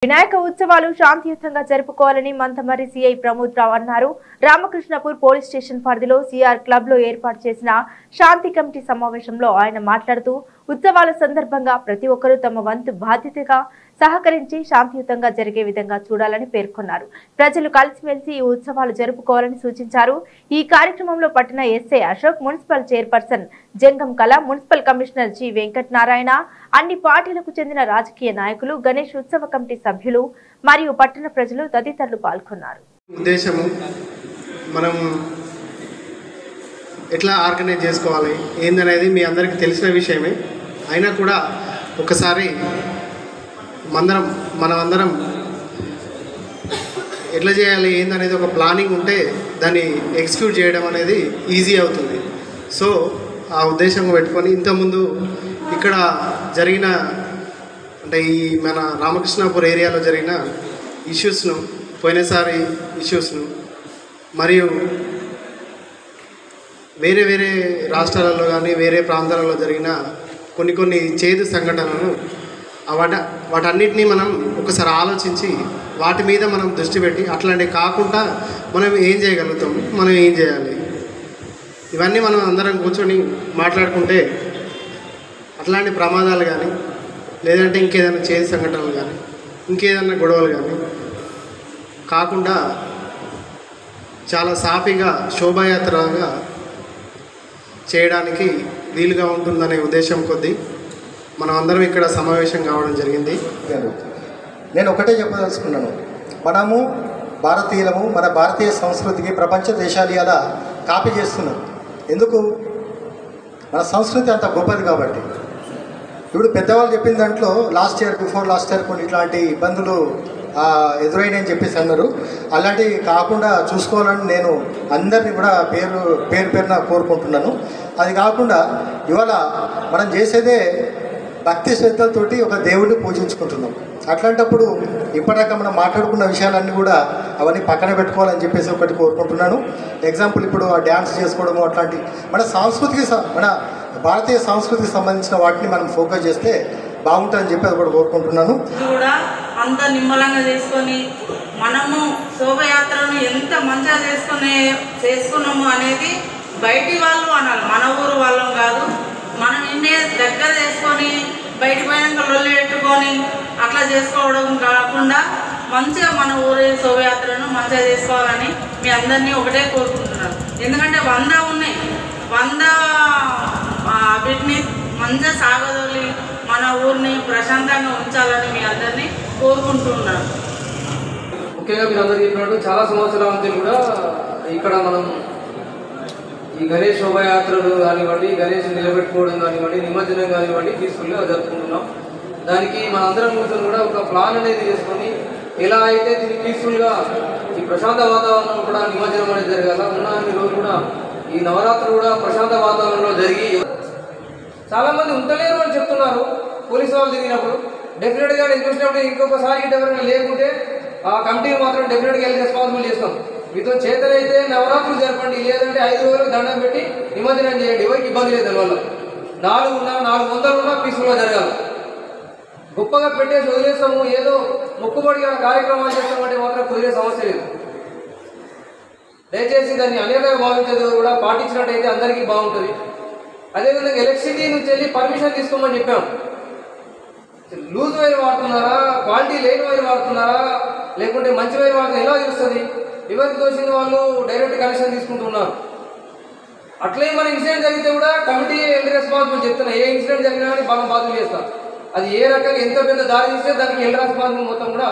వినాయక ఉత్సవాలు శాంతియుతంగా జరుపుకోవాలని మంతమర్రి సిఐ ప్రమోద్ రావు అన్నారు. రామకృష్ణపూర్ పోలీస్ స్టేషన్ పరిధిలో సిఆర్ క్లబ్ లో ఏర్పాటు చేసిన శాంతి కమిటీ సమావేశంలో ఆయన మాట్లాడుతూ ఉత్సవాల సందర్భంగా ప్రతి ఒక్కరూ తమ వంతు బాధ్యతగా సహకరించి శాంతియుతంగా జరిగే విధంగా చూడాలని పేర్కొన్నారు. ప్రజలు కలిసిమెలిసి ఈ ఉత్సవాలు జరుపుకోవాలని సూచించారు. ఈ కార్యక్రమంలో పట్టణ ఎస్ఐ అశోక్, మున్సిపల్ చైర్పర్సన్ జంగం కళ, municipal commissioner G Venkata Narayana, అన్ని పార్టీలకు చెందిన రాజకీయ నాయకులు, గణేష్ ఉత్సవ కమిటీ సభ్యులు మరియు పట్టణ ప్రజలు తదితరులు పాల్గొన్నారు. ఉద్దేశము మనం ఎట్లా ఆర్గనైజ్ చేసుకోవాలి ఏందనేది మీ అందరికీ తెలిసిన విషయమే. అయినా కూడా ఒకసారి మనమందరం ఎట్లా చేయాలి ఏందనేది ఒక ప్లానింగ్ ఉంటే దాన్ని ఎగ్జిక్యూట్ చేయడం అనేది ఈజీ అవుతుంది. సో ఆ ఉద్దేశం పెట్టుకొని ఇంతకుముందు ఇక్కడ జరిగిన అంటే ఈ మన రామకృష్ణాపూర్ ఏరియాలో జరిగిన ఇష్యూస్ను, పోయినసారి ఇష్యూస్ను మరియు వేరే వేరే రాష్ట్రాలలో కానీ వేరే ప్రాంతాలలో జరిగిన కొన్ని చేదు సంఘటనలను వాటన్నిటినీ మనం ఒకసారి ఆలోచించి వాటి మీద మనం దృష్టి పెట్టి అట్లాంటివి కాకుండా మనం ఏం చేయగలుగుతాం, మనం ఏం చేయాలి, ఇవన్నీ మనం అందరం కూర్చొని మాట్లాడుకుంటే అట్లాంటి ప్రమాదాలు కానీ లేదంటే ఇంకేదైనా చేదు సంఘటనలు కానీ ఇంకేదైనా గొడవలు కానీ కాకుండా చాలా సాఫీగా శోభాయాత్రగా చేయడానికి వీలుగా ఉంటుందనే ఉద్దేశం కొద్దీ మనం అందరం ఇక్కడ సమావేశం కావడం జరిగింది. నేను ఒకటే చెప్పదలుచుకున్నాను, మనము భారతీయులము, మన భారతీయ సంస్కృతికి ప్రపంచ దేశాలు అలా కాపీ చేస్తున్నాం. ఎందుకు? మన సంస్కృతి అంత గొప్పది కాబట్టి. ఇప్పుడు పెద్దవాళ్ళు చెప్పిన దాంట్లో బిఫోర్ లాస్ట్ ఇయర్ కొన్ని ఇట్లాంటి ఇబ్బందులు ఎదురైనాయని చెప్పేసి అన్నారు. అలాంటివి కాకుండా చూసుకోవాలని నేను అందరినీ కూడా పేరున కోరుకుంటున్నాను. అది కాకుండా ఇవాళ మనం చేసేదే భక్తి శ్రద్ధలతోటి ఒక దేవుడిని పూజించుకుంటున్నాం. అట్లాంటప్పుడు ఇప్పటిదాకా మనం మాట్లాడుకున్న విషయాలన్నీ కూడా అవన్నీ పక్కన పెట్టుకోవాలని చెప్పేసి ఒకటి కోరుకుంటున్నాను. ఎగ్జాంపుల్ ఇప్పుడు ఆ డ్యాన్స్ చేసుకోవడము అట్లాంటి మన భారతీయ సంస్కృతికి సంబంధించిన వాటిని మనం ఫోకస్ చేస్తే బాగుంటుందని చెప్పి అది కూడా కోరుకుంటున్నాను. కూడా అంత నిమ్మలంగా చేసుకొని మనము శోభయాత్రను ఎంత మంచిగా చేసుకున్నాము అనేది బయటి వాళ్ళు అనాలి, మన ఊరు వాళ్ళం కాదు. మనం ఇన్నే దగ్గర చేసుకొని బయట పోయినాక లొల్లి పెట్టుకొని అట్లా చేసుకోవడం కాకుండా మంచిగా మన ఊరి శోభయాత్రను మంచిగా చేసుకోవాలని మీ అందరినీ ఒకటే కోరుకుంటున్నాను. ఎందుకంటే 100 ఉన్నాయి, 100 వీటిని మంచిగా సాగదోలి మన ఊరిని ప్రశాంతంగా ఉంచాలని మీ అందరినీ కోరుకుంటున్నాను. ముఖ్యంగా మీరు అందరూ చెప్పినట్టు చాలా సంవత్సరాల నుంచి కూడా ఇక్కడ మనం ఈ గణేష్ శోభయాత్రలు కానివ్వండి, గణేష్ నిలబెట్టుకోవడం కానివ్వండి, నిమజ్జనం కానివ్వండి పీస్ఫుల్గా జరుపుకుంటున్నాం. దానికి మనందరం కూర్చొని కూడా ఒక ప్లాన్ అనేది చేసుకొని ఎలా అయితే దీన్ని పీస్ఫుల్గా ఈ ప్రశాంత వాతావరణం కూడా నిమజ్జనం అనేది జరగాల. ఉన్న అన్ని రోజులు కూడా ఈ నవరాత్రులు కూడా ప్రశాంత వాతావరణంలో జరిగి చాలామంది ఉంటలేరు అని చెప్తున్నారు. పోలీసు వాళ్ళు తిరిగినప్పుడు డెఫినెట్గా నేను చూసినప్పుడు ఇంకొకసారి ఎవరైనా లేకుంటే ఆ కమిటీని మాత్రం డెఫినెట్గా వెళ్ళి రెస్పాన్సిబుల్ చేస్తాం. మీతో చేతనైతే నవరాత్రులు జరపండి, లేదంటే 5 రోజులకు దండం పెట్టి నిమజ్జనం చేయండి. ఎవరికి ఇబ్బంది లేదు. దానివల్ల 400 ఉన్నా పీస్ఫుల్గా జరగాలి. గొప్పగా పెట్టేసి వదిలేస్తాము, ఏదో మొక్కుబడి కార్యక్రమాలు చేస్తామంటే మాత్రం కుదిరే సమస్య లేదు. దయచేసి దాన్ని అనేకగా భావించేది కూడా పాటించినట్టయితే అందరికీ బాగుంటుంది. అదేవిధంగా ఎలక్ట్రిసిటీ నుంచి వెళ్ళి పర్మిషన్ తీసుకోమని చెప్పాం. లూజ్ వైర్ వాడుతున్నారా, క్వాలిటీ లేని వైర్ వాడుతున్నారా, లేకుంటే మంచి వైర్ వాడుతున్నా ఎలా తెలుస్తుంది? ఎవరికి తోచింది వాళ్ళు డైరెక్ట్ కనెక్షన్ తీసుకుంటున్నారు. అట్లే మన ఇన్సిడెంట్ జరిగితే కూడా కమిటీ ఎల్డ్ రెస్పాన్సిబుల్ చెప్తున్నా. ఏ ఇన్సిడెంట్ జరిగినా కానీ బాగా బాధ్యత చేస్తాం. అది ఏ రకంగా ఎంత పెద్ద దారి తీస్తే దానికి ఎల్డ్ రెస్పాన్సిబుల్ మొత్తం కూడా